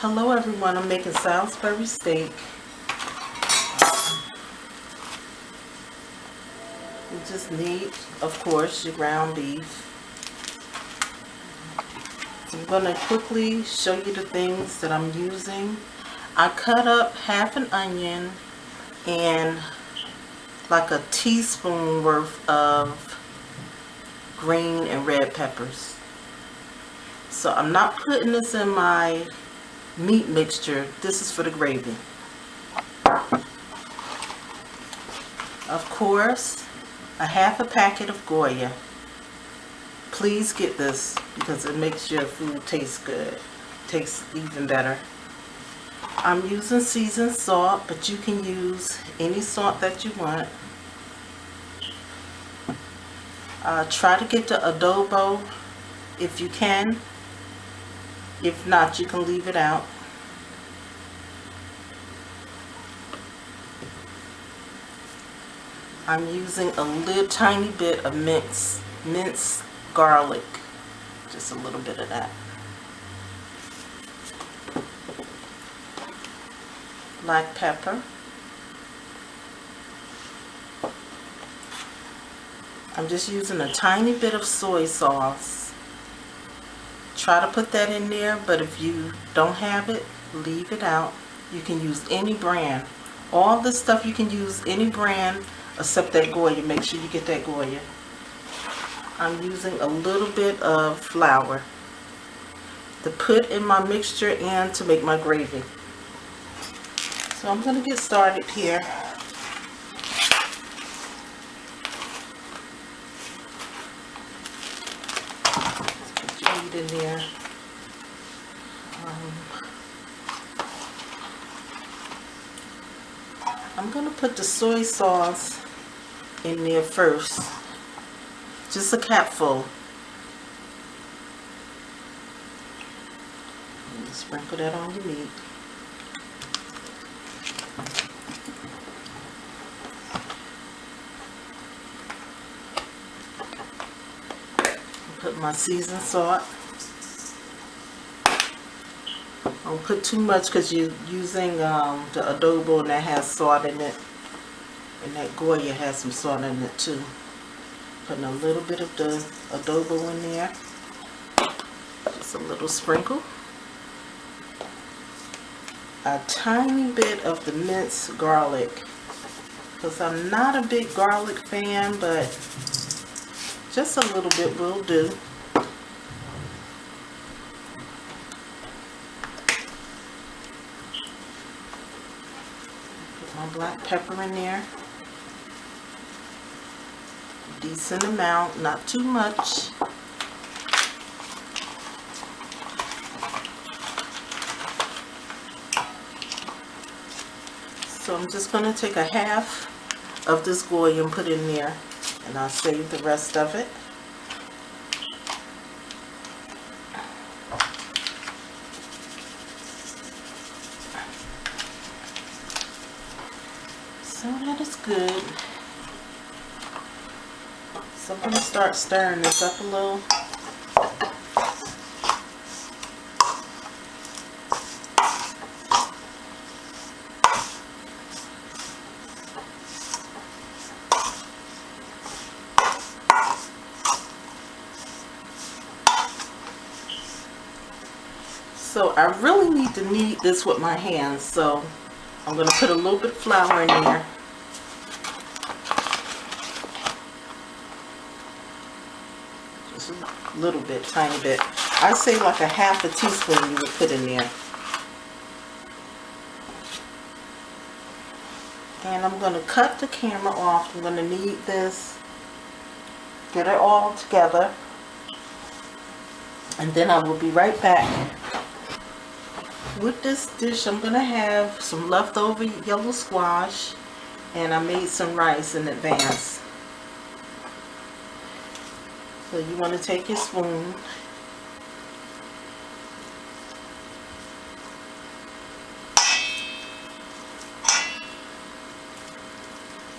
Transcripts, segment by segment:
Hello everyone, I'm making Salisbury steak. You just need, of course, your ground beef. I'm going to quickly show you the things that I'm using. I cut up half an onion and like a teaspoon worth of green and red peppers. So I'm not putting this in my meat mixture. This is for the gravy. Of course, a half a packet of Goya. Please get this because it makes your food taste good. Tastes even better. I'm using seasoned salt, but you can use any salt that you want. Try to get the adobo if you can. If not, you can leave it out. I'm using a little tiny bit of minced garlic. Just a little bit of that. Black pepper. I'm just using a tiny bit of soy sauce. Try to put that in there, but if you don't have it, leave it out. You can use any brand. All this stuff you can use any brand except that Goya. Make sure you get that Goya. I'm using a little bit of flour to put in my mixture and to make my gravy. So I'm going to get started here. In there. I'm going to put the soy sauce in there first. Just a capful. And sprinkle that on your meat. Put my seasoned salt. Don't put too much because you're using the adobo and that has salt in it. And that Goya has some salt in it too. Putting a little bit of the adobo in there. Just a little sprinkle. A tiny bit of the minced garlic. Because I'm not a big garlic fan, but just a little bit will do. Put my black pepper in there. Decent amount, not too much. So I'm just going to take a half of this Goya and put in there. And I'll save the rest of it. So that is good. So I'm going to start stirring this up a little. So I really need to knead this with my hands, so I'm going to put a little bit of flour in there. Just a little bit, tiny bit. I say like a half a teaspoon you would put in there. And I'm going to cut the camera off. I'm going to knead this, get it all together, and then I will be right back. With this dish, I'm going to have some leftover yellow squash, and I made some rice in advance. So you want to take your spoon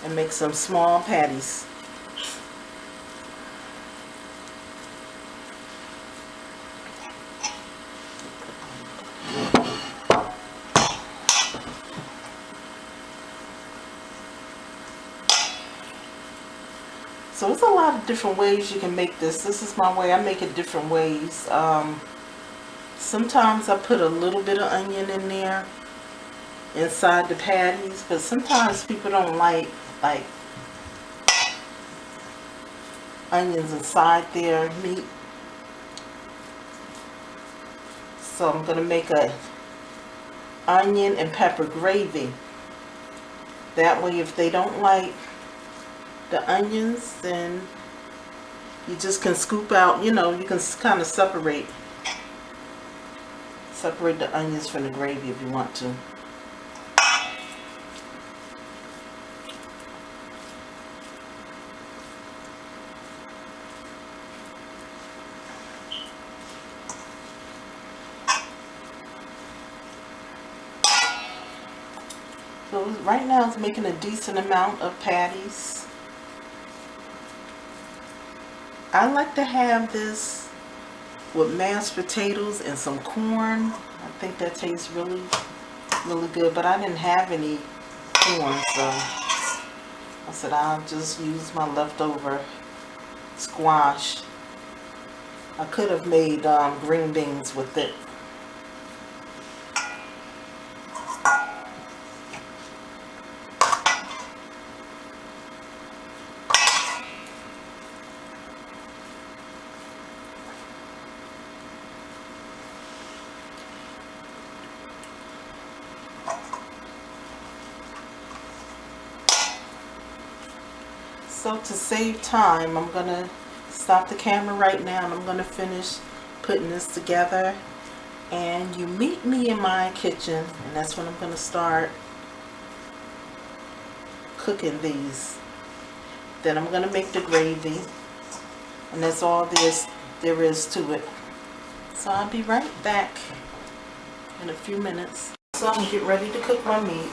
and make some small patties. So there's a lot of different ways you can make this. This is my way. I make it different ways. Sometimes I put a little bit of onion in there inside the patties, but sometimes people don't like onions inside their meat. So I'm going to make a onion and pepper gravy. That way if they don't like the onions, then you just can scoop out, you know, you can kind of separate the onions from the gravy if you want to. So right now it's making a decent amount of patties. I like to have this with mashed potatoes and some corn. I think that tastes really good, but I didn't have any corn, so I said I'll just use my leftover squash. I could have made green beans with it. So to save time, I'm going to stop the camera right now and I'm going to finish putting this together. And you meet me in my kitchen, and that's when I'm going to start cooking these. Then I'm going to make the gravy, and that's all there is to it. So I'll be right back in a few minutes. So I'm going to get ready to cook my meat.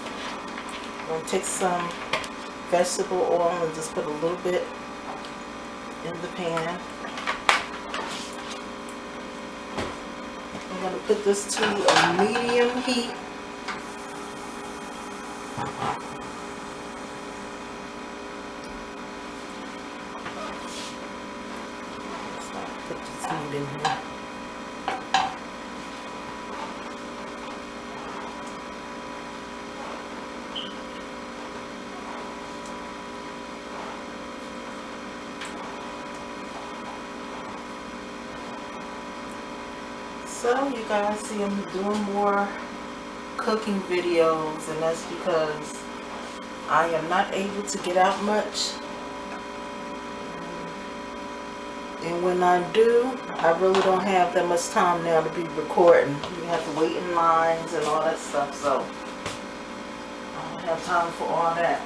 I'm going to take some vegetable oil and just put a little bit in the pan. I'm going to put this to a medium heat. Let's put this meat in here. So you guys see I'm doing more cooking videos, and that's because I am not able to get out much. And when I do, I really don't have that much time now to be recording. You have to wait in lines and all that stuff, so I don't have time for all that.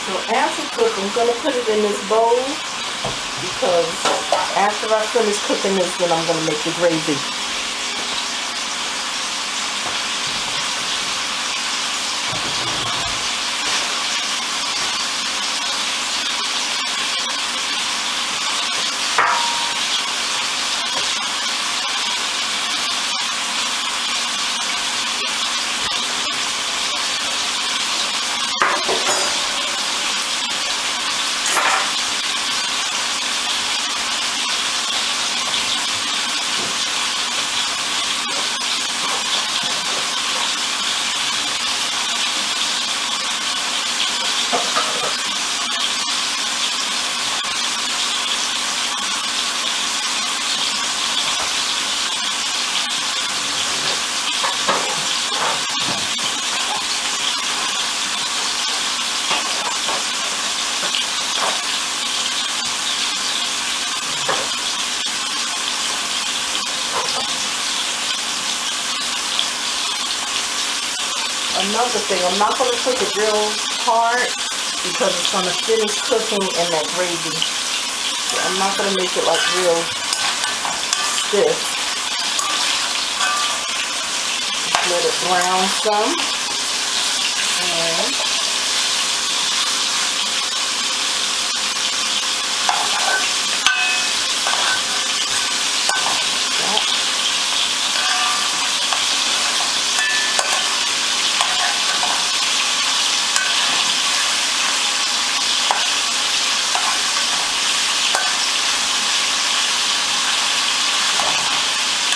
So as I cook, I'm going to put it in this bowl, because after I finish cooking this, then I'm going to make the gravy. Another thing, I'm not going to cook it real hard because it's going to finish cooking in that gravy. So I'm not going to make it like real this. Just let it brown some. And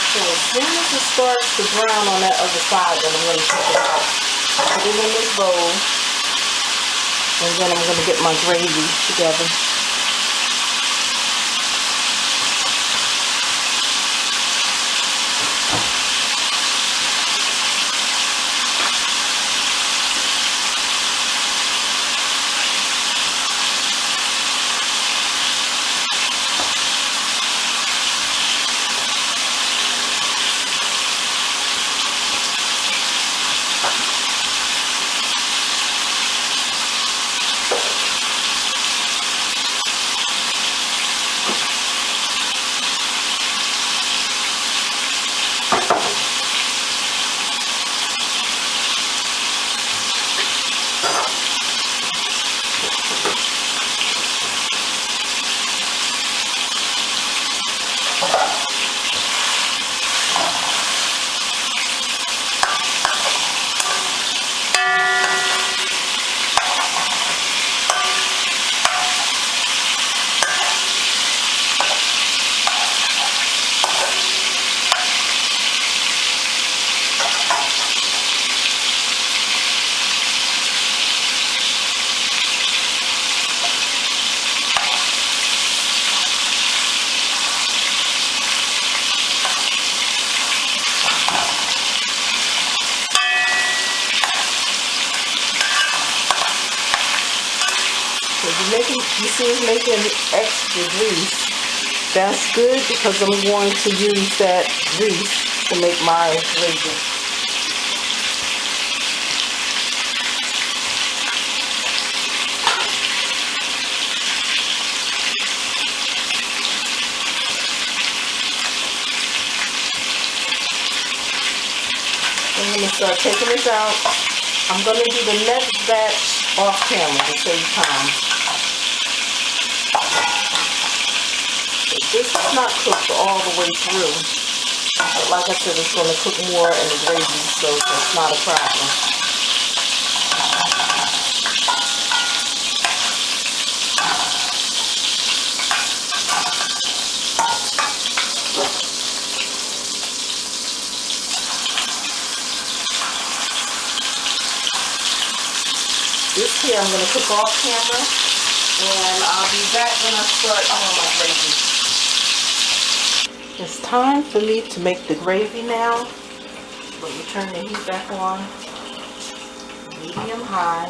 so as soon as it starts to brown on that other side, then I'm going to take it out. Put it in this bowl. And then I'm going to get my gravy together. You see it's making extra grease. That's good because I'm going to use that grease to make my gravy. I'm going to start taking this out. I'm going to do the next batch off camera to save time. This is not cooked all the way through, but like I said, it's going to cook more in the gravy, so it's not a problem. This here I'm going to cook off camera, and I'll be back when I start on my gravy. It's time for me to make the gravy now. Let me turn the heat back on. Medium high.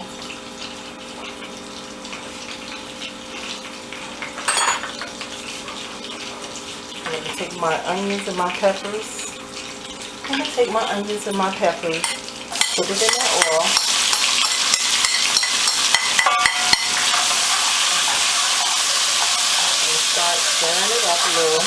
I'm going to take my onions and my peppers. I'm going to take my onions and my peppers, put it in that oil. And start stirring it up a little.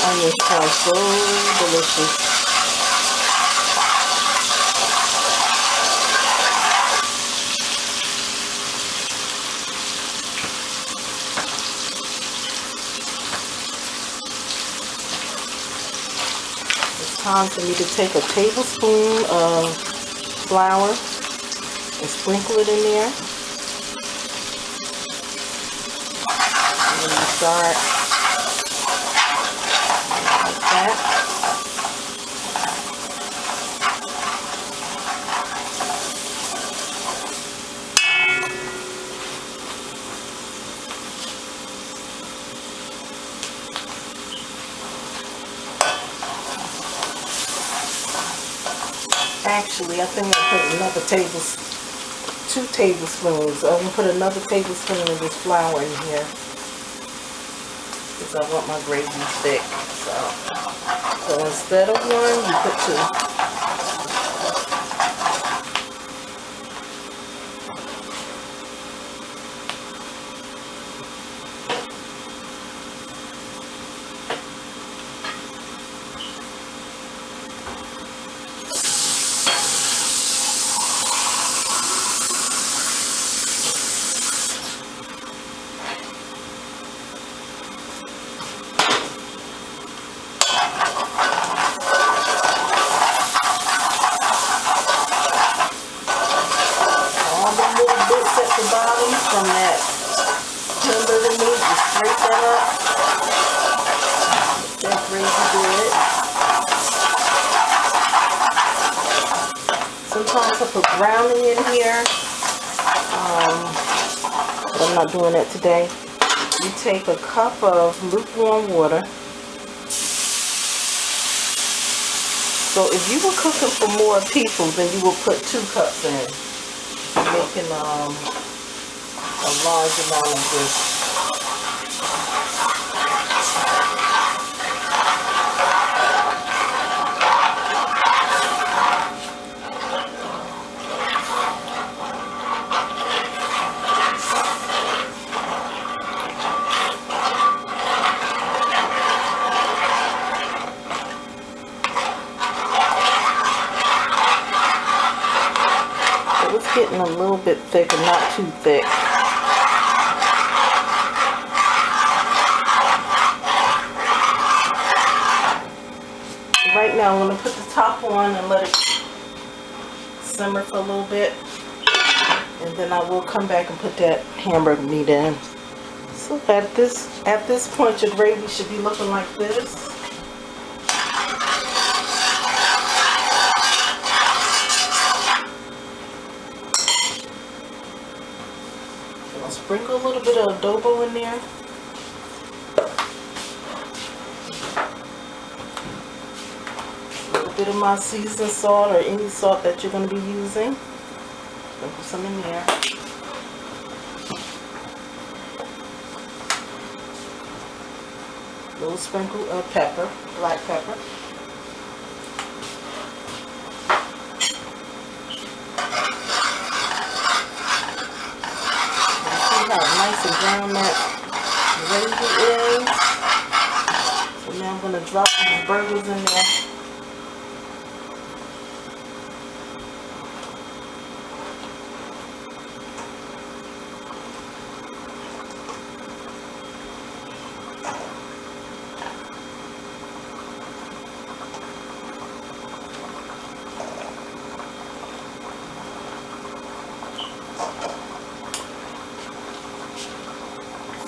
Onions sound so delicious. It's time for me to take a tablespoon of flour and sprinkle it in there. And then start that. Actually, I think I put another 2 tablespoons. I'm going to put another tablespoon of this flour in here. because I want my gravy thick. So instead of one, you put two. From that hamburger meat, just scrape that up. That's gravy good. Sometimes I put browning in here, but I'm not doing that today. You take a cup of lukewarm water. So if you were cooking for more people, then you will put 2 cups in. You're making a large amount of this. So it's getting a little bit thicker, not too thick. Right now I'm going to put the top on and let it simmer for a little bit, and then I will come back and put that hamburger meat in. So at this point your gravy should be looking like this. I'll sprinkle a little bit of adobo in there. Bit of my seasoned salt or any salt that you're going to be using. Sprinkle some in there. A little sprinkle of pepper, black pepper. You see how nice and brown that gravy is. So now I'm going to drop these burgers in there.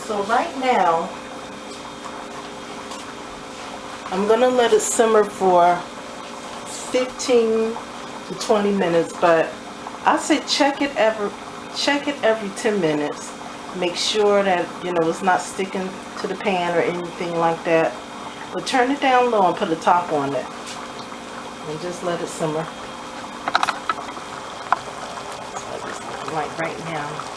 So right now, I'm going to let it simmer for 15 to 20 minutes, but I say check it every 10 minutes. Make sure that, it's not sticking to the pan or anything like that. But turn it down low and put a top on it. And just let it simmer. That's what it's looking like right now.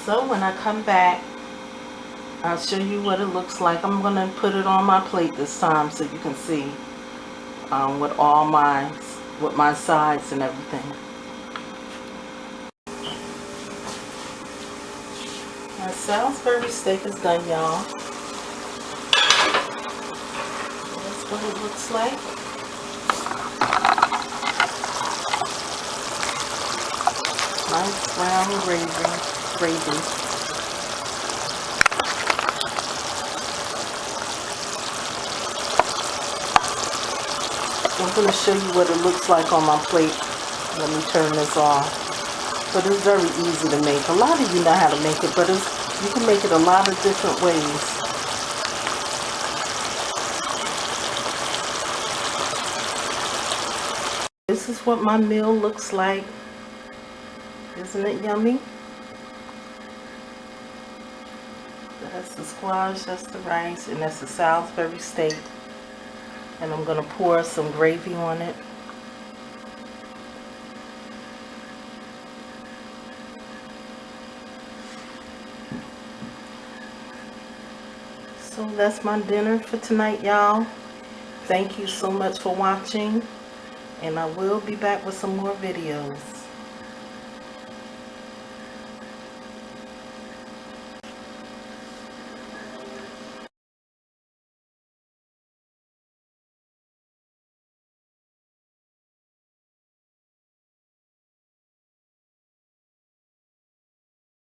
So when I come back, I'll show you what it looks like. I'm going to put it on my plate this time so you can see with my sides and everything. My Salisbury steak is done, y'all. That's what it looks like. Nice brown gravy. I'm going to show you what it looks like on my plate. Let me turn this off. But it's very easy to make. A lot of you know how to make it, but you can make it a lot of different ways. This is what my meal looks like. Isn't it yummy? That's the squash, that's the rice, and that's the Salisbury steak. And I'm going to pour some gravy on it. So that's my dinner for tonight, y'all. Thank you so much for watching, and I will be back with some more videos.